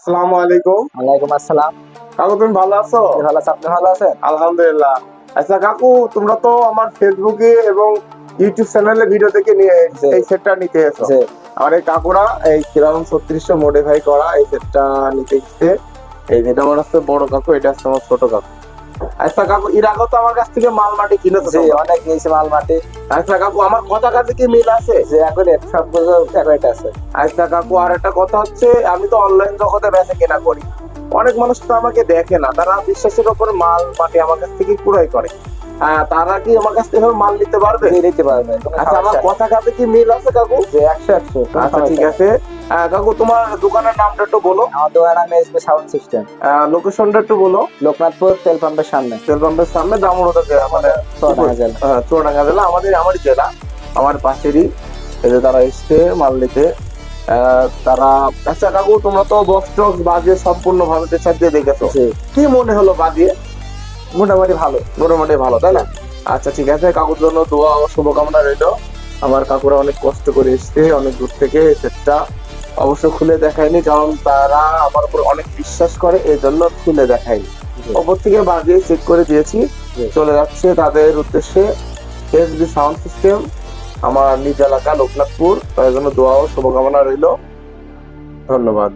আসসালামু আলাইকুম। ওয়ালাইকুম আসসালাম। কাকু তুমি ভালো আছো? ভালো আছি, আপনি ভালো আছেন? আলহামদুলিল্লাহ। আচ্ছা কাকু, তোমরা তো আমার ফেসবুকে এবং ইউটিউব চ্যানেলে ভিডিও দেখে নিয়ে জি এই সেটটা নিতে এসো। জি আর এই কাকুরা এই কিরকম 3600 মডিফাই করা এই সেটটা নিতে এসছে। এই যেটা আমার হচ্ছে বড় কাকু, এটা হচ্ছে আমার ছোট কাকু। আচ্ছা কাকু, এর আগে তো আমার কাছ থেকে মাল মাটি কিনেছো জি তোমরা। অনেক নিয়েছি মাল মাটি। আচ্ছা কাকু, আমার কথা কাছে কি মিল আছে? যে অ্যাকুরেট, সবগুলো অ্যাকুরেট আছে। আচ্ছা কাকু, আর একটা কথা হচ্ছে, আমি তো অনলাইন জগতে বেচা কেনা করি। অনেক মানুষ তো আমাকে দেখে না, তারা বিশ্বাসের উপরে মাল মাটি আমার কাছ থেকে ক্রয় করে। তারা কি আমার কাছ থেকে মাল নিতে পারবে? জি নিতে পারবে, কোনো আচ্ছা, আমার সমস্যা নেই। কথা কাছে কি মিল আছে কাকু? যে 100 কোনো আচ্ছা ঠিক সমস্যা নেই। আছে। কাকু, তোমার দোকানের নামটা একটু বলো। আমার দোকান নাম এসপি সাউন্ড সিস্টেম, লোকেশনটা একটু বলো। লোকনাথপুর তেল পাম্পের সামনে, তেল পাম্পের সামনে, দামোদর মানে চুয়াডাঙ্গা জেলা। চুয়াডাঙ্গা জেলা, আমারই জেলা, আমার পাশেরই। এই যে তারা এসছে মাল নিতে। তারা, আচ্ছা কাকু, তোমরা তো বক্স টক্স বাজিয়ে সম্পূর্ণ ভাবে পেছার দিয়ে দেখেছো। জি কি মনে হলো বাজিয়ে? মোটামুটি ভালো। মোটামুটি ভালো, তাই না? আচ্ছা ঠিক আছে, কাকুর জন্য দোয়া ও শুভকামনা রইলো। আমার কাকুরা অনেক কষ্ট করে এসছে অনেক দূর থেকে, সেটা অবশ্য খুলে দেখায়নি, কারণ তারা আমার উপর অনেক বিশ্বাস করে, এই জন্য খুলে দেখায়নি। জি ওপর থেকে বাজিয়ে চেক করে দিয়েছি। জি। চলে যাচ্ছে তাদের উদ্দেশ্যে এসবি সাউন্ড সিস্টেম, আমার নিজ এলাকা লোকনাথপুর। তার জন্য দোয়া ও শুভকামনা রইলো। ধন্যবাদ।